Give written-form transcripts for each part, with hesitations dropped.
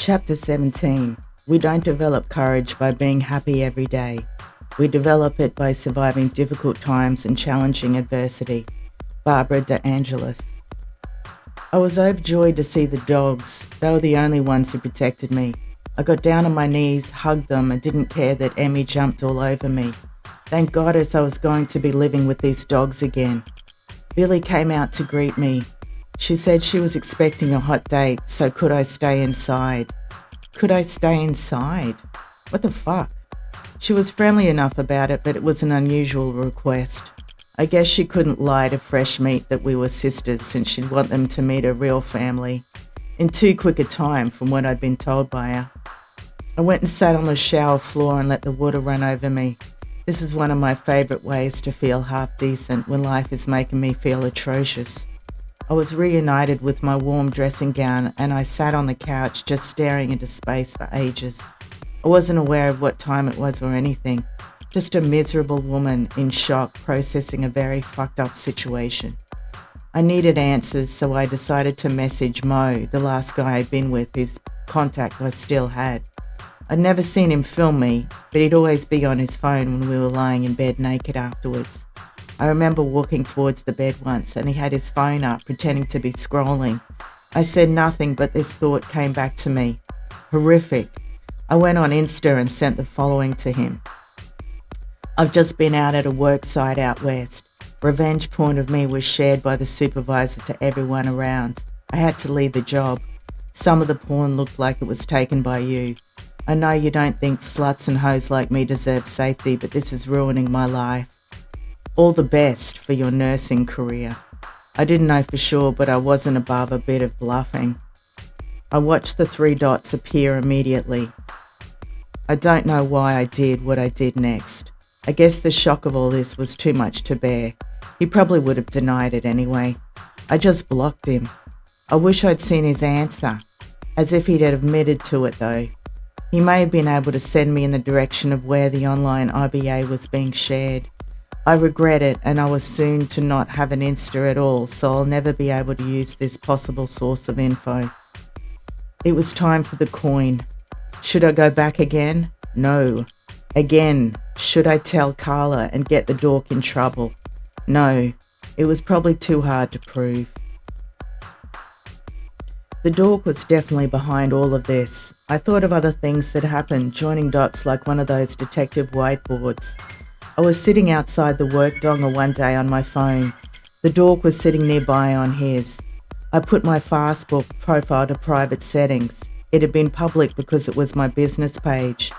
Chapter 17. We don't develop courage by being happy every day. We develop it by surviving difficult times and challenging adversity. Barbara DeAngelis. I was overjoyed to see the dogs. They were the only ones who protected me. I got down on my knees, hugged them, and didn't care that Emmy jumped all over me. Thank goddess I was going to be living with these dogs again. Billy came out to greet me. She said she was expecting a hot date, so could I stay inside? Could I stay inside? What the fuck? She was friendly enough about it, but it was an unusual request. I guess she couldn't lie to Fresh Meat that we were sisters, since she'd want them to meet her real family in too quick a time from what I'd been told by her. I went and sat on the shower floor and let the water run over me. This is one of my favourite ways to feel half decent when life is making me feel atrocious. I was reunited with my warm dressing gown and I sat on the couch just staring into space for ages. I wasn't aware of what time it was or anything. Just a miserable woman in shock processing a very fucked up situation. I needed answers, so I decided to message Mo, the last guy I'd been with whose contact I still had. I'd never seen him film me, but he'd always be on his phone when we were lying in bed naked afterwards. I remember walking towards the bed once and he had his phone up pretending to be scrolling. I said nothing, but this thought came back to me. Horrific. I went on Insta and sent the following to him. I've just been out at a work site out west. Revenge porn of me was shared by the supervisor to everyone around. I had to leave the job. Some of the porn looked like it was taken by you. I know you don't think sluts and hoes like me deserve safety, but this is ruining my life. All the best for your nursing career. I didn't know for sure, but I wasn't above a bit of bluffing. I watched the 3 dots appear immediately. I don't know why I did what I did next. I guess the shock of all this was too much to bear. He probably would have denied it anyway. I just blocked him. I wish I'd seen his answer, as if he'd admitted to it though. He may have been able to send me in the direction of where the online IBA was being shared. I regret it, and I was soon to not have an Insta at all, so I'll never be able to use this possible source of info. It was time for the coin. Should I go back again? No. Again, should I tell Carla and get the dork in trouble? No. It was probably too hard to prove. The dork was definitely behind all of this. I thought of other things that happened, joining dots like one of those detective whiteboards. I was sitting outside the work donga one day on my phone. The dork was sitting nearby on his. I put my Fastbook profile to private settings. It had been public because it was my business page.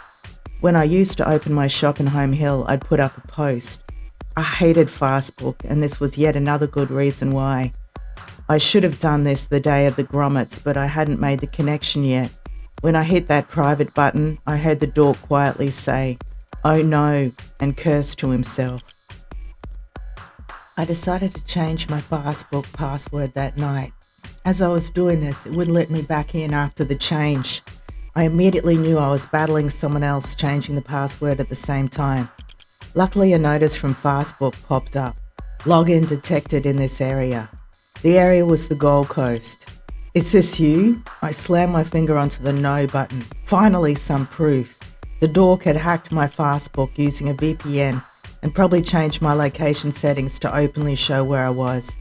When I used to open my shop in Home Hill, I'd put up a post. I hated Fastbook, and this was yet another good reason why. I should have done this the day of the grommets, but I hadn't made the connection yet. When I hit that private button, I heard the dork quietly say, "Oh no," and curse to himself. I decided to change my Fastbook password that night. As I was doing this, it wouldn't let me back in after the change. I immediately knew I was battling someone else changing the password at the same time. Luckily, a notice from Fastbook popped up. Login detected in this area. The area was the Gold Coast. Is this you? I slammed my finger onto the no button. Finally, some proof. The dork had hacked my Fastbook using a VPN and probably changed my location settings to openly show where I was.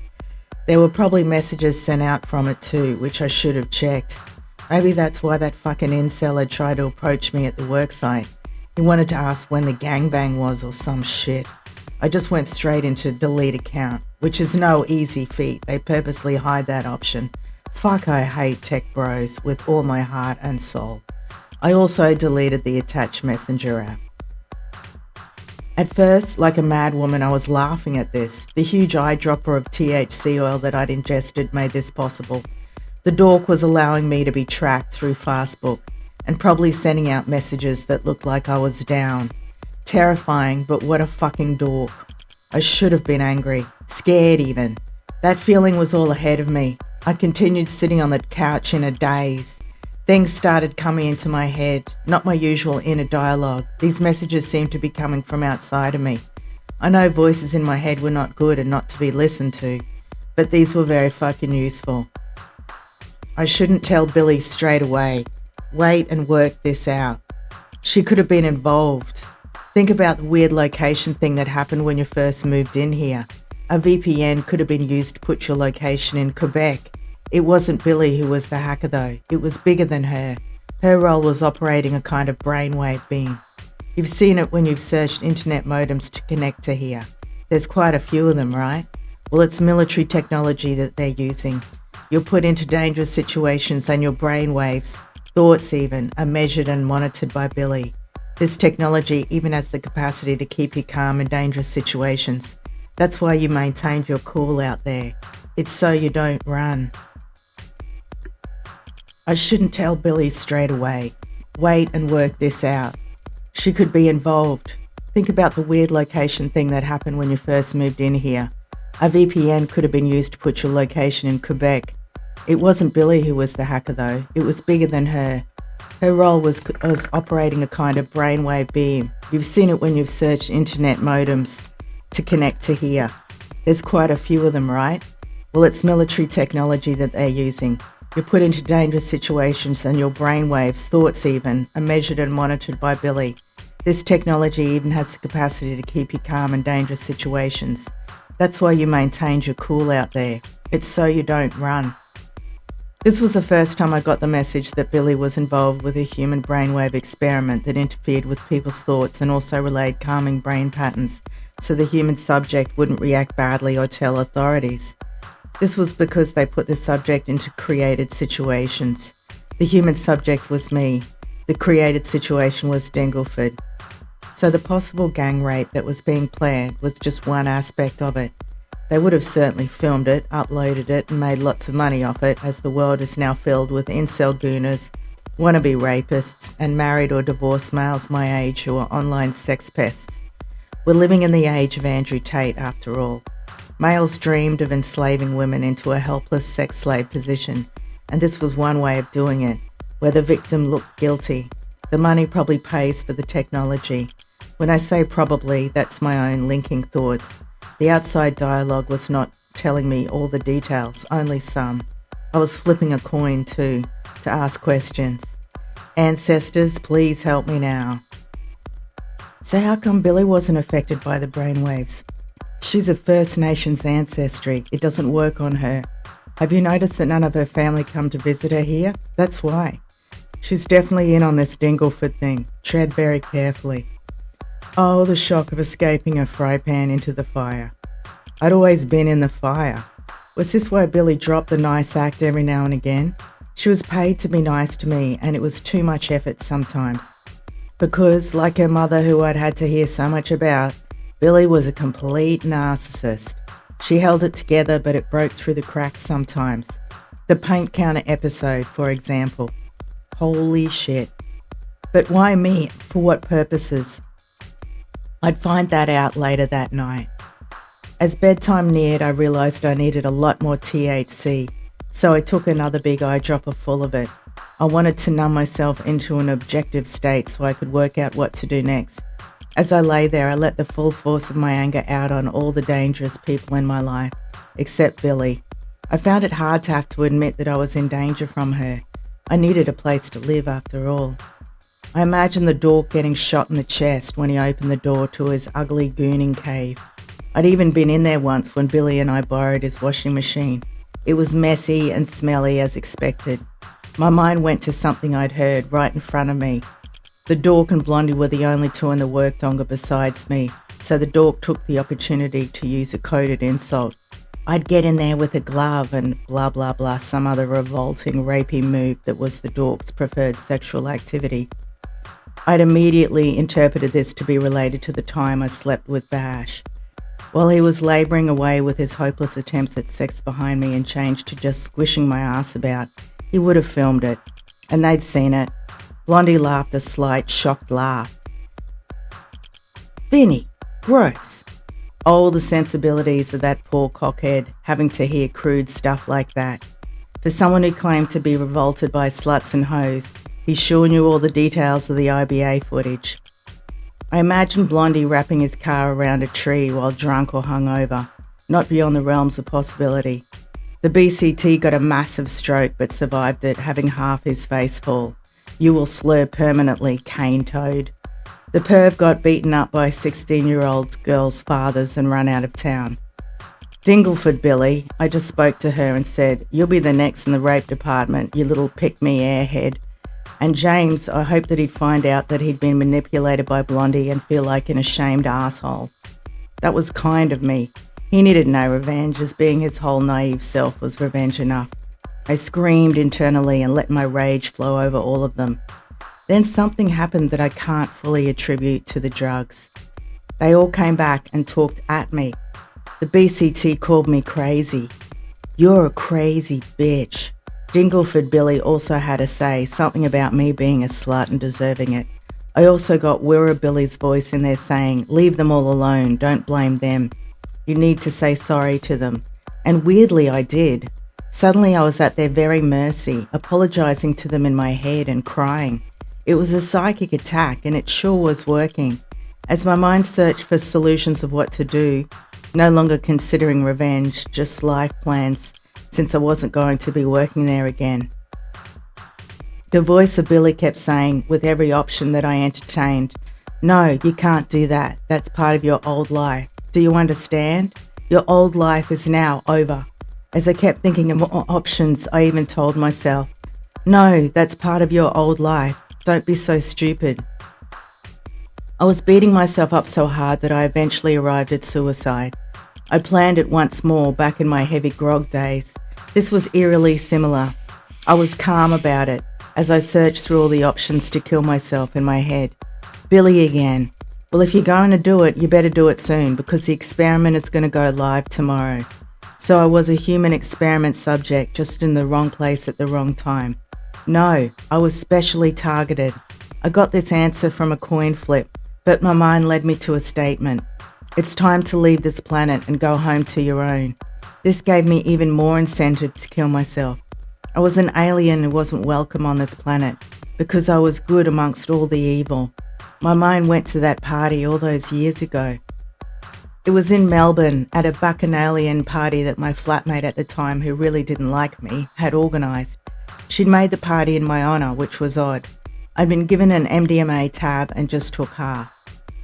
There were probably messages sent out from it too, which I should have checked. Maybe that's why that fucking incel had tried to approach me at the worksite. He wanted to ask when the gangbang was or some shit. I just went straight into delete account, which is no easy feat. They purposely hide that option. Fuck, I hate tech bros with all my heart and soul. I also deleted the attached messenger app. At first, like a mad woman, I was laughing at this. The huge eyedropper of THC oil that I'd ingested made this possible. The dork was allowing me to be tracked through Fastbook and probably sending out messages that looked like I was down. Terrifying, but what a fucking dork. I should have been angry, scared even. That feeling was all ahead of me. I continued sitting on the couch in a daze. Things started coming into my head, not my usual inner dialogue. These messages seemed to be coming from outside of me. I know voices in my head were not good and not to be listened to, but these were very fucking useful. I shouldn't tell Billy straight away. Wait and work this out. She could have been involved. Think about the weird location thing that happened when you first moved in here. A VPN could have been used to put your location in Quebec. It wasn't Billy who was the hacker though. It was bigger than her. Her role was operating a kind of brainwave beam. You've seen it when you've searched internet modems to connect to here. There's quite a few of them, right? Well, it's military technology that they're using. You're put into dangerous situations and your brainwaves, thoughts even, are measured and monitored by Billy. This technology even has the capacity to keep you calm in dangerous situations. That's why you maintained your cool out there. It's so you don't run. I shouldn't tell Billy straight away. Wait and work this out. She could be involved. Think about the weird location thing that happened when you first moved in here. A VPN could have been used to put your location in Quebec. It wasn't Billy who was the hacker though. It was bigger than her. Her role was operating a kind of brainwave beam. You've seen it when you've searched internet modems to connect to here. There's quite a few of them, right? Well, it's military technology that they're using. You're put into dangerous situations and your brainwaves, thoughts even, are measured and monitored by Billy. This technology even has the capacity to keep you calm in dangerous situations. That's why you maintained your cool out there. It's so you don't run. This was the first time I got the message that Billy was involved with a human brainwave experiment that interfered with people's thoughts and also relayed calming brain patterns so the human subject wouldn't react badly or tell authorities. This was because they put the subject into created situations. The human subject was me. The created situation was Dingleford. So the possible gang rape that was being planned was just one aspect of it. They would have certainly filmed it, uploaded it, and made lots of money off it, as the world is now filled with incel gooners, wannabe rapists, and married or divorced males my age who are online sex pests. We're living in the age of Andrew Tate, after all. Males dreamed of enslaving women into a helpless sex slave position, and this was one way of doing it, where the victim looked guilty. The money probably pays for the technology. When I say probably, that's my own linking thoughts. The outside dialogue was not telling me all the details, only some. I was flipping a coin too, to ask questions. Ancestors, please help me now. So how come Billy wasn't affected by the brainwaves? She's of First Nations ancestry. It doesn't work on her. Have you noticed that none of her family come to visit her here? That's why. She's definitely in on this Dingleford thing. Tread very carefully. Oh, the shock of escaping a fry pan into the fire. I'd always been in the fire. Was this why Billy dropped the nice act every now and again? She was paid to be nice to me, and it was too much effort sometimes. Because, like her mother who I'd had to hear so much about, Billy was a complete narcissist. She held it together, but it broke through the cracks sometimes. The paint counter episode, for example. Holy shit. But why me? For what purposes? I'd find that out later that night. As bedtime neared, I realised I needed a lot more THC, so I took another big eyedropper full of it. I wanted to numb myself into an objective state so I could work out what to do next. As I lay there, I let the full force of my anger out on all the dangerous people in my life, except Billy. I found it hard to have to admit that I was in danger from her. I needed a place to live after all. I imagined the dork getting shot in the chest when he opened the door to his ugly gooning cave. I'd even been in there once when Billy and I borrowed his washing machine. It was messy and smelly as expected. My mind went to something I'd heard right in front of me. The dork and Blondie were the only two in the work donga besides me, so the dork took the opportunity to use a coded insult. I'd get in there with a glove and blah blah blah, some other revolting rapey move that was the dork's preferred sexual activity. I'd immediately interpreted this to be related to the time I slept with Bash. While he was labouring away with his hopeless attempts at sex behind me and changed to just squishing my ass about, he would have filmed it, and they'd seen it. Blondie laughed a slight, shocked laugh. Vinny, gross. Oh, the sensibilities of that poor cockhead, having to hear crude stuff like that. For someone who claimed to be revolted by sluts and hoes, he sure knew all the details of the IBA footage. I imagined Blondie wrapping his car around a tree while drunk or hungover, not beyond the realms of possibility. The BCT got a massive stroke but survived it, having half his face fall. You will slur permanently, cane toad. The perv got beaten up by 16-year-old girls' fathers and run out of town. Dingleford Billy, I just spoke to her and said, "You'll be the next in the rape department, you little pick-me airhead." And James, I hoped that he'd find out that he'd been manipulated by Blondie and feel like an ashamed asshole. That was kind of me. He needed no revenge, as being his whole naive self was revenge enough. I screamed internally and let my rage flow over all of them. Then something happened that I can't fully attribute to the drugs. They all came back and talked at me. The BCT called me crazy. "You're a crazy bitch." Dingleford Billy also had a say, something about me being a slut and deserving it. I also got Wirra Billy's voice in there saying, "Leave them all alone, don't blame them. You need to say sorry to them." And weirdly I did. Suddenly I was at their very mercy, apologising to them in my head and crying. It was a psychic attack and it sure was working. As my mind searched for solutions of what to do, no longer considering revenge, just life plans, since I wasn't going to be working there again. The voice of Billy kept saying, with every option that I entertained, "No, you can't do that. That's part of your old life. Do you understand? Your old life is now over." As I kept thinking of more options, I even told myself, "No, that's part of your old life. Don't be so stupid." I was beating myself up so hard that I eventually arrived at suicide. I planned it once more back in my heavy grog days. This was eerily similar. I was calm about it as I searched through all the options to kill myself in my head. Billy again. "Well, if you're going to do it, you better do it soon because the experiment is going to go live tomorrow." So I was a human experiment subject, just in the wrong place at the wrong time. No, I was specially targeted. I got this answer from a coin flip, but my mind led me to a statement. It's time to leave this planet and go home to your own. This gave me even more incentive to kill myself. I was an alien who wasn't welcome on this planet because I was good amongst all the evil. My mind went to that party all those years ago. It was in Melbourne at a bacchanalian party that my flatmate at the time, who really didn't like me, had organised. She'd made the party in my honour, which was odd. I'd been given an MDMA tab and just took half.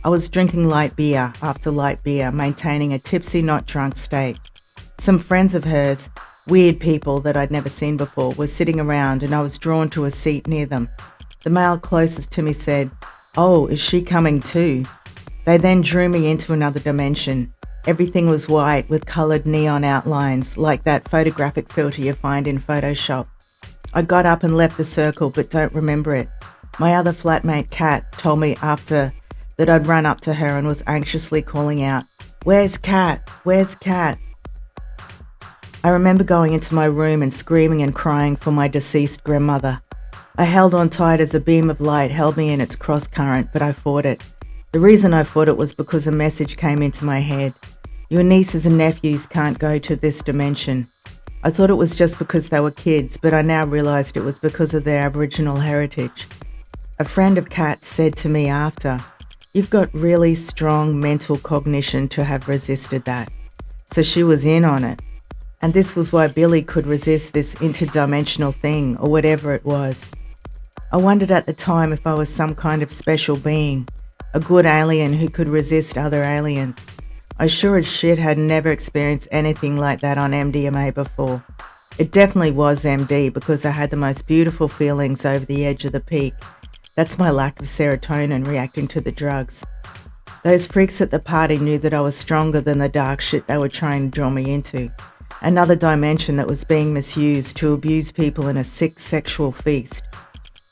I was drinking light beer after light beer, maintaining a tipsy, not drunk state. Some friends of hers, weird people that I'd never seen before, were sitting around and I was drawn to a seat near them. The male closest to me said, "Oh, is she coming too?" They then drew me into another dimension. Everything was white with coloured neon outlines, like that photographic filter you find in Photoshop. I got up and left the circle, but don't remember it. My other flatmate, Kat, told me after that I'd run up to her and was anxiously calling out, "Where's Kat? Where's Kat?" I remember going into my room and screaming and crying for my deceased grandmother. I held on tight as a beam of light held me in its cross current, but I fought it. The reason I fought it was because a message came into my head. Your nieces and nephews can't go to this dimension. I thought it was just because they were kids, but I now realised it was because of their Aboriginal heritage. A friend of Kat's said to me after, "You've got really strong mental cognition to have resisted that." So she was in on it. And this was why Billy could resist this interdimensional thing, or whatever it was. I wondered at the time if I was some kind of special being, a good alien who could resist other aliens. I sure as shit had never experienced anything like that on MDMA before. It definitely was MD because I had the most beautiful feelings over the edge of the peak. That's my lack of serotonin reacting to the drugs. Those freaks at the party knew that I was stronger than the dark shit they were trying to draw me into. Another dimension that was being misused to abuse people in a sick sexual feast.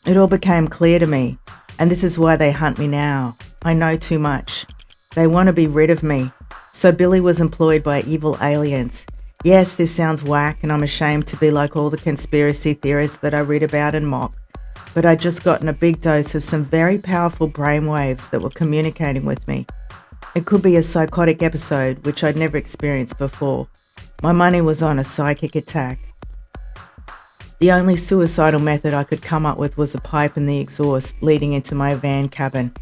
It all became clear to me, and this is why they hunt me now. I know too much. They want to be rid of me. So Billy was employed by evil aliens. Yes, this sounds whack, and I'm ashamed to be like all the conspiracy theorists that I read about and mock. But I'd just gotten a big dose of some very powerful brainwaves that were communicating with me. It could be a psychotic episode, which I'd never experienced before. My money was on a psychic attack. The only suicidal method I could come up with was a pipe in the exhaust leading into my van cabin.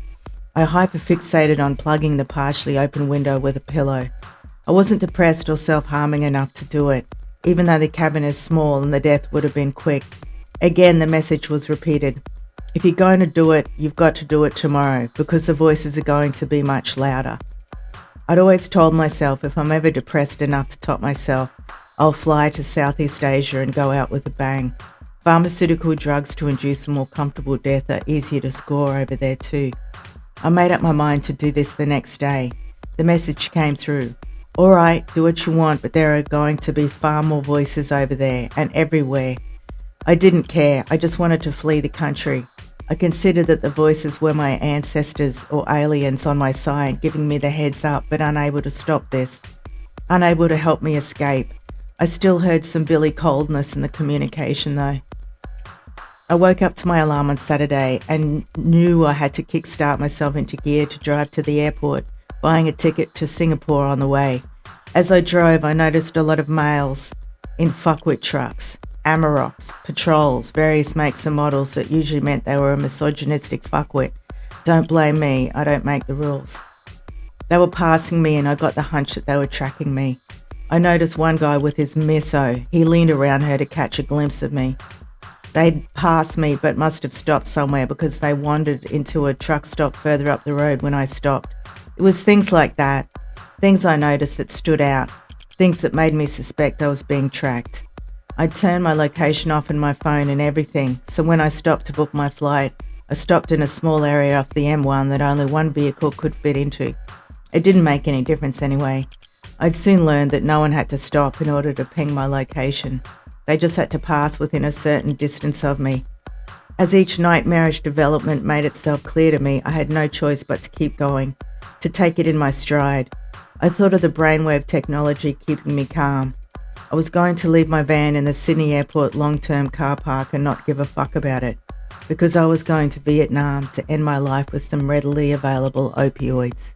I hyperfixated on plugging the partially open window with a pillow. I wasn't depressed or self-harming enough to do it, even though the cabin is small and the death would have been quick. Again, the message was repeated. If you're going to do it, you've got to do it tomorrow because the voices are going to be much louder. I'd always told myself if I'm ever depressed enough to top myself, I'll fly to Southeast Asia and go out with a bang. Pharmaceutical drugs to induce a more comfortable death are easier to score over there too. I made up my mind to do this the next day. The message came through. All right, do what you want, but there are going to be far more voices over there and everywhere. I didn't care. I just wanted to flee the country. I considered that the voices were my ancestors or aliens on my side, giving me the heads up, but unable to stop this. Unable to help me escape. I still heard some Billy coldness in the communication though. I woke up to my alarm on Saturday and knew I had to kickstart myself into gear to drive to the airport, buying a ticket to Singapore on the way. As I drove, I noticed a lot of males in fuckwit trucks, Amaroks, patrols, various makes and models that usually meant they were a misogynistic fuckwit. Don't blame me, I don't make the rules. They were passing me and I got the hunch that they were tracking me. I noticed one guy with his misso. He leaned around her to catch a glimpse of me. They'd passed me but must have stopped somewhere because they wandered into a truck stop further up the road when I stopped. It was things like that, things I noticed that stood out, things that made me suspect I was being tracked. I'd turned my location off in my phone and everything, so when I stopped to book my flight, I stopped in a small area off the M1 that only one vehicle could fit into. It didn't make any difference anyway. I'd soon learned that no one had to stop in order to ping my location. They just had to pass within a certain distance of me. As each nightmarish development made itself clear to me, I had no choice but to keep going, to take it in my stride. I thought of the brainwave technology keeping me calm. I was going to leave my van in the Sydney Airport long-term car park and not give a fuck about it, because I was going to Vietnam to end my life with some readily available opioids.